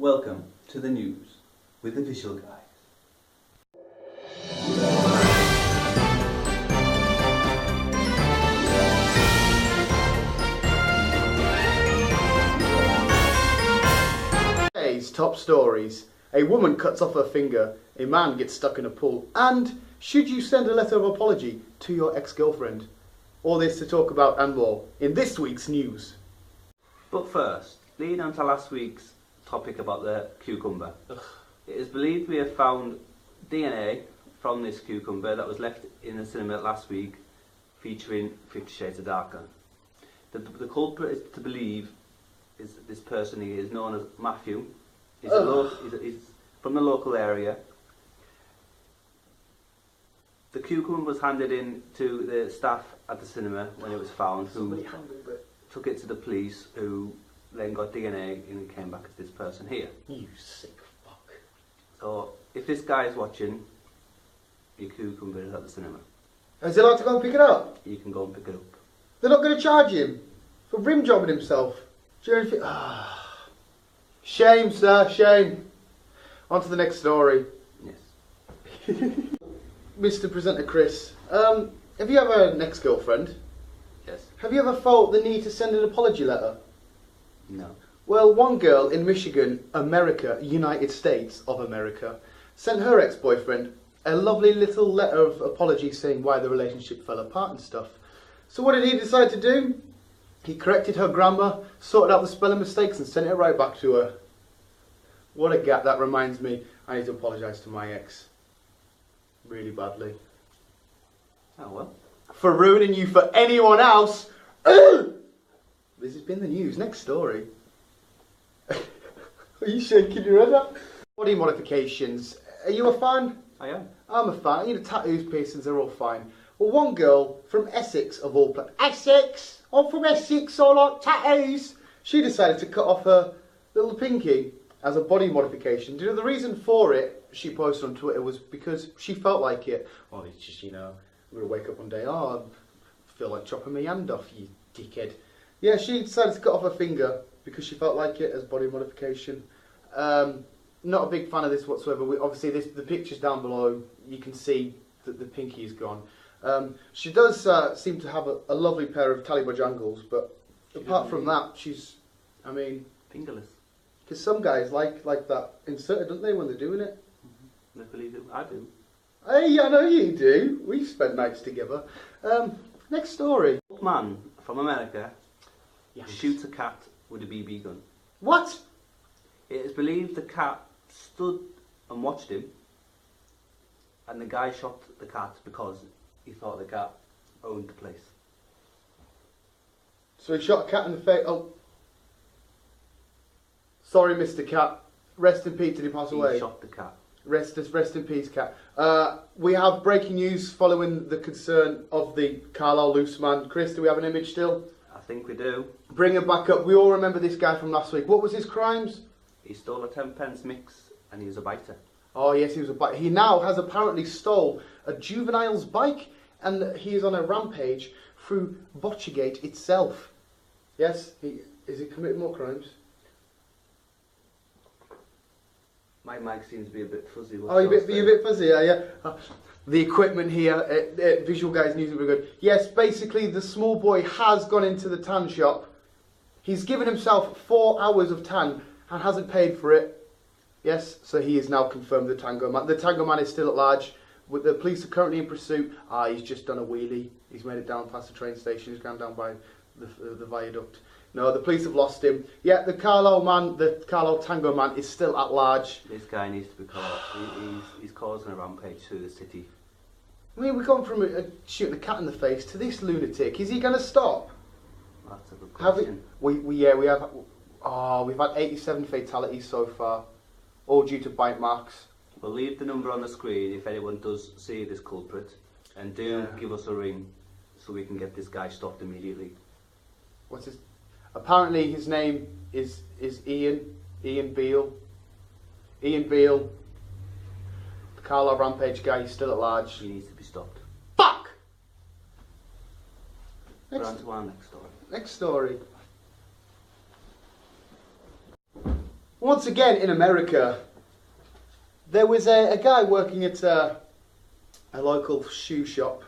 Welcome to the news with the visual Guyz. Today's top stories. A woman cuts off her finger, a man gets stuck in a pool, and should you send a letter of apology to your ex-girlfriend? All this to talk about and more in this week's news. But first, leading on to last week's topic about the cucumber. It is believed we have found DNA from this cucumber that was left in the cinema last week, featuring 50 Shades of Darker. The culprit is to believe is this person. He is known as Matthew. He's from the local area. The cucumber was handed in to the staff at the cinema when it was found, who took it to the police, who then got DNA and came back as this person here. You sick fuck. So, if this guy is watching, your cucumber is at the cinema. Is he allowed to go and pick it up? You can go and pick it up. They're not going to charge him for rim jobbing himself. Shame, sir, shame. On to the next story. Yes. Mr. Presenter Chris, have you ever an ex-girlfriend? Yes. Have you ever felt the need to send an apology letter? No. Well, one girl in Michigan, America, United States of America, sent her ex-boyfriend a lovely little letter of apology saying why the relationship fell apart and stuff. So what did he decide to do? He corrected her grammar, sorted out the spelling mistakes and sent it right back to her. What a gap. That reminds me, I need to apologise to my ex. Really badly. Oh well. For ruining you for anyone else. This has been the news. Next story. Are you shaking your head up? Body modifications. Are you a fan? I am. I'm a fan. You know, tattoos, piercings, they're all fine. Well, one girl from Essex, of all places. Essex! I'm from Essex, I like tattoos. She decided to cut off her little pinky as a body modification. Do you know the reason for it? She posted on Twitter was because she felt like it. Oh, it's just, you know, I'm going to wake up one day, oh, I feel like chopping my hand off, you dickhead. Yeah, she decided to cut off her finger because she felt like it as body modification. Not a big fan of this whatsoever. Obviously, the pictures down below, you can see that the pinky is gone. She does seem to have a lovely pair of tally bojangles, but apart from that, she's, I mean... Fingerless. Because some guys like that inserted, don't they, when they're doing it? I believe it. I do. Hey, I know you do. We've spent nights together. Next story. Old man from America Yes. shoots a cat with a BB gun. What? It is believed the cat stood and watched him, and the guy shot the cat because he thought the cat owned the place. So he shot a cat in the face. Oh. Sorry, Mr. Cat. Rest in peace. Did he pass away? He shot the cat. Rest in peace, Cat. We have breaking news following the concern of the Carlisle loose man. Chris, do we have an image still? I think we do. Bring it back up. We all remember this guy from last week. What was his crimes? He stole a 10p mix and he was a biter. Oh yes, he was a bike. He now has apparently stole a juvenile's bike, and he is on a rampage through Botchagate itself. Yes, is he committed more crimes? My mic seems to be a bit fuzzy. Oh, you're a bit fuzzy, are you? The equipment here at Visual Guyz News is very good. Yes, basically the small boy has gone into the tan shop. He's given himself 4 hours of tan and hasn't paid for it. Yes, so he is now confirmed the Tango Man. The Tango Man is still at large. The police are currently in pursuit. He's just done a wheelie. He's made it down past the train station. He's gone down by the viaduct. No, the police have lost him. Yeah, the Carlisle Tango Man is still at large. This guy needs to be caught. He's causing a rampage through the city. I mean, we've gone from shooting a cat in the face to this lunatic. Is he going to stop? That's a good question. We've had 87 fatalities so far, all due to bite marks. We'll leave the number on the screen if anyone does see this culprit, and do give us a ring so we can get this guy stopped immediately. What's his? Apparently his name is Ian Beale. Ian Beale, the Carlisle rampage guy. He's still at large. He needs to be stopped. Fuck. We're on to our next story. Next story. Once again in America, there was a guy working at a local shoe shop.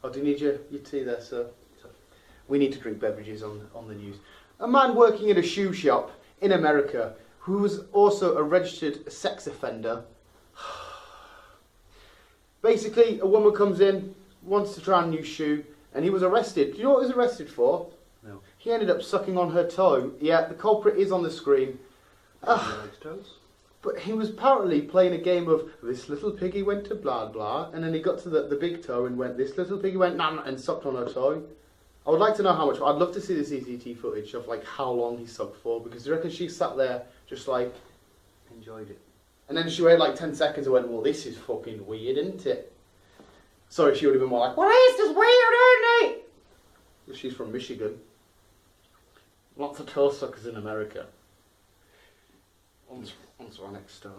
Oh, do you need your tea there, sir? We need to drink beverages on the news. A man working at a shoe shop in America who was also a registered sex offender. Basically, a woman comes in, wants to try a new shoe, and he was arrested. Do you know what he was arrested for? No. He ended up sucking on her toe. Yeah, the culprit is on the screen. But he was apparently playing a game of this little piggy went to blah blah, and then he got to the big toe and went, this little piggy went nam and sucked on her toe. I would like to know how much. I'd love to see the CCTV footage of like how long he sucked for, because I reckon she sat there just like Enjoyed it. and then she waited like 10 seconds and went, well, this is fucking weird, isn't it? Sorry, she would have been more like, well, is this weird, isn't it? But she's from Michigan. Lots of toe suckers in America. On to our next story.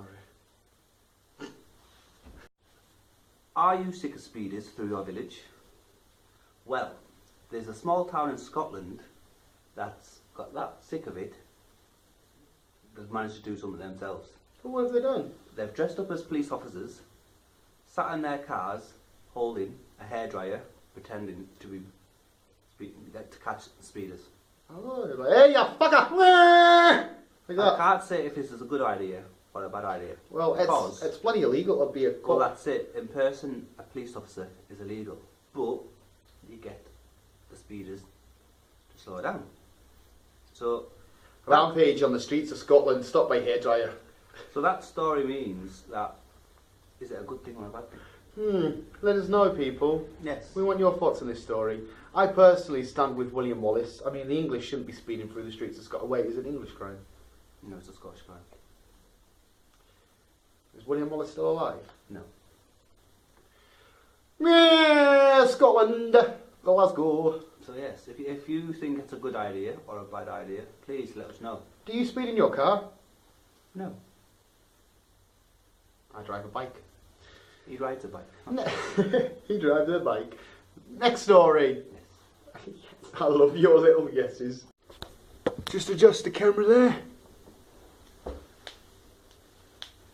Are you sick of speeders through your village? Well, there's a small town in Scotland that's got that sick of it, they've managed to do something themselves. But what have they done? They've dressed up as police officers, sat in their cars, holding a hairdryer, pretending to be to catch speeders. Oh, they're like, hey, you fucker! Like I that. can't say if this is a good idea or a bad idea. Well, it's bloody illegal to be a cop. Well, that's it. In person, a police officer is illegal, but you get the speeders to slow down. So, Rampage on the streets of Scotland, stopped by hairdryer. so that story means that, is it a good thing or a bad thing? Let us know, people. Yes. We want your thoughts on this story. I personally stand with William Wallace. I mean, the English shouldn't be speeding through the streets of Scotland. Wait, is it an English crime? No, it's a Scottish crime. Is William Wallace still alive? No. Yeah, Scotland, Glasgow. So yes, if you think it's a good idea or a bad idea, please let us know. Do you speed in your car? No. I drive a bike. He rides a bike. He drives a bike. Next story. Yes. I love your little guesses. Just adjust the camera there.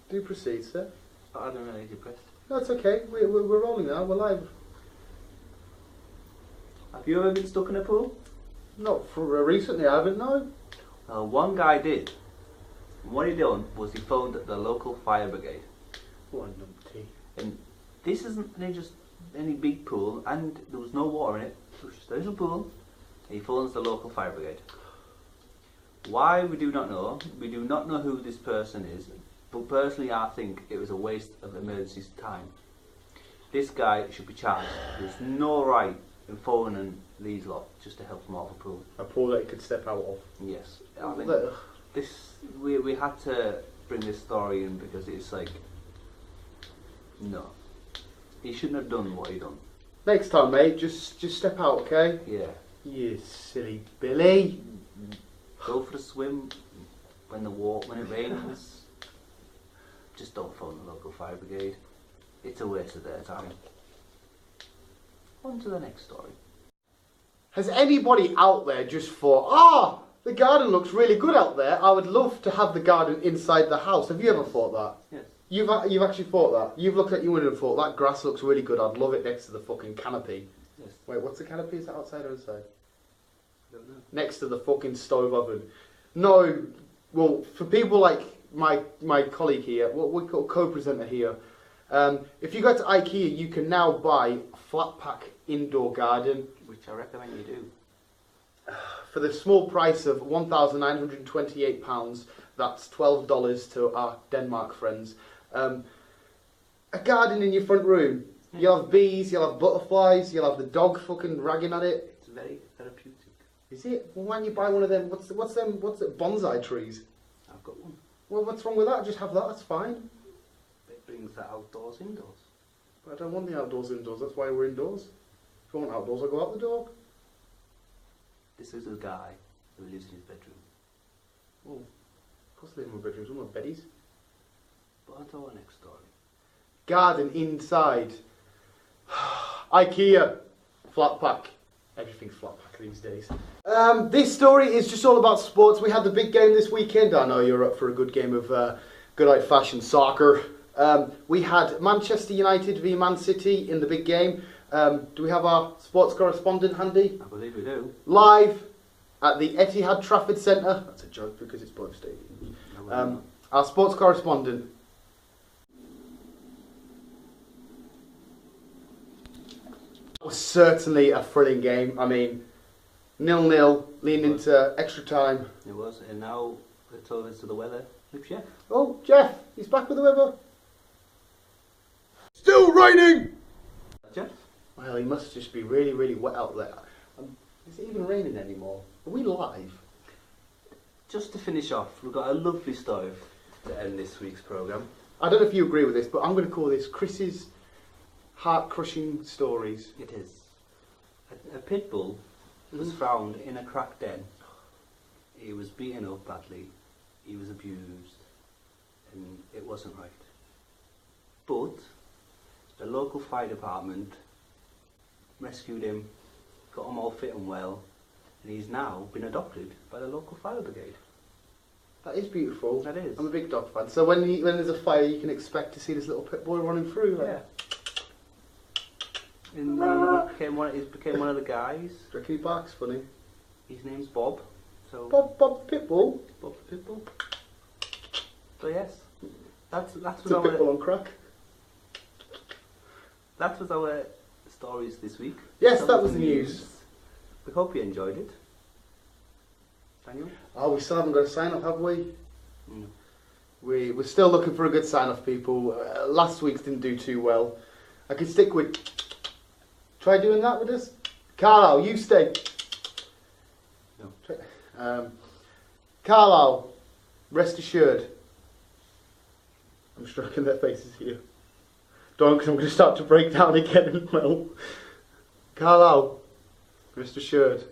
Do proceed, sir. I don't know if you pressed. No, it's okay. We're rolling now. We're live. Have you ever been stuck in a pool? Not for recently. I haven't. No. One guy did. What he done was he phoned the local fire brigade. What a numpty. And this isn't just any big pool, and there was no water in it. It was just a little pool. And he phones the local fire brigade. Why, we do not know. We do not know who this person is. But personally, I think it was a waste of emergency time. This guy should be charged. There's no right in phoning these lot just to help them out of a pool. A pool that he could step out of. Yes, I think Ugh. this we had to bring this story in because it's like, no, he shouldn't have done what he done. Next time, mate, just step out, okay? Yeah, You silly Billy. go for a swim when it rains. Just don't phone the local fire brigade. It's a waste of their time. On to the next story. Has anybody out there just thought, the garden looks really good out there. I would love to have the garden inside the house. Have you ever thought that? Yes. You've actually thought that? You've looked at your window and thought, that grass looks really good. I'd love it next to the fucking canopy. Yes. Wait, what's the canopy? Is that outside or inside? I don't know. Next to the fucking stove oven. No, well, for people like my colleague here, what we call co-presenter here, if you go to Ikea, you can now buy a flat pack indoor garden Which I recommend you do. for the small price of £1,928. That's $12 to our Denmark friends. A garden in your front room. You'll have bees, you'll have butterflies, you'll have the dog fucking ragging at it. It's very therapeutic. Is it? Well, why don't you buy one of them? What's it? Bonsai trees. I've got one. Well, what's wrong with that? Just have that. That's fine. It brings the outdoors indoors. But I don't want the outdoors indoors. That's why we're indoors. If I want outdoors, I'll go out the door. This is a guy who lives in his bedroom. Oh, of course they live in my bedroom. Some of my beddies. But on to our next story. Garden inside. IKEA. Flat pack. Everything's flat pack these days. This story is just all about sports. We had the big game this weekend. I know you're up for a good game of good old-fashioned soccer. We had Manchester United v Man City in the big game. Do we have our sports correspondent handy? I believe we do. Live at the Etihad Trafford Centre. That's a joke because it's both stadiums. Our sports correspondent. It was certainly a thrilling game. I mean, 0-0, leading into extra time. It was, and now it's over to the weather with Jeff. Oh, Jeff, he's back with the weather. Still raining! Jeff? Well, he must just be really, really wet out there. Is it even raining anymore? Are we live? Just to finish off, we've got a lovely story to end this week's programme. I don't know if you agree with this, but I'm going to call this Chris's heart-crushing stories. It is. A pit bull was found in a crack den. He was beaten up badly. He was abused. And it wasn't right. But the local fire department rescued him, got him all fit and well, and he's now been adopted by the local fire brigade. That is beautiful. That is. I'm a big dog fan. So when there's a fire, you can expect to see this little pit boy running through. Like. Yeah. And he became one of the guys. Do you reckon he barks funny? His name's Bob. So Bob Pitbull? Bob the Pitbull. So yes, that's It's was a our pitbull on crack. that was our stories this week. Yes, that was the news. We hope you enjoyed it. Daniel? Oh, we still haven't got a sign-off, have we? No. We're still looking for a good sign-off, people. Last week's didn't do too well. I could stick with... Try doing that with us? Carlisle, you stay. No. Carlisle, rest assured. I'm stroking their faces here. Don't, because I'm going to start to break down again and melt. Carlisle, rest assured.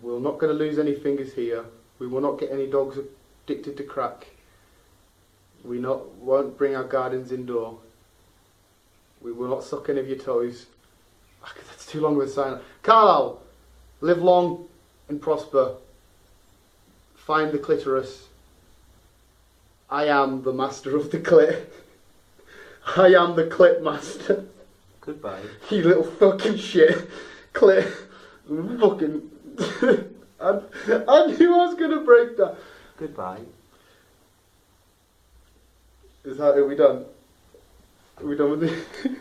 We're not going to lose any fingers here. We will not get any dogs addicted to crack. We won't bring our gardens indoor. We will not suck any of your toys. That's too long of a sign. Carlisle, live long and prosper. Find the clitoris. I am the master of the clit. I am the clit master. Goodbye. You little fucking shit. Clit. Fucking... I knew I was going to break that. Goodbye. Are we done? Are we done with it?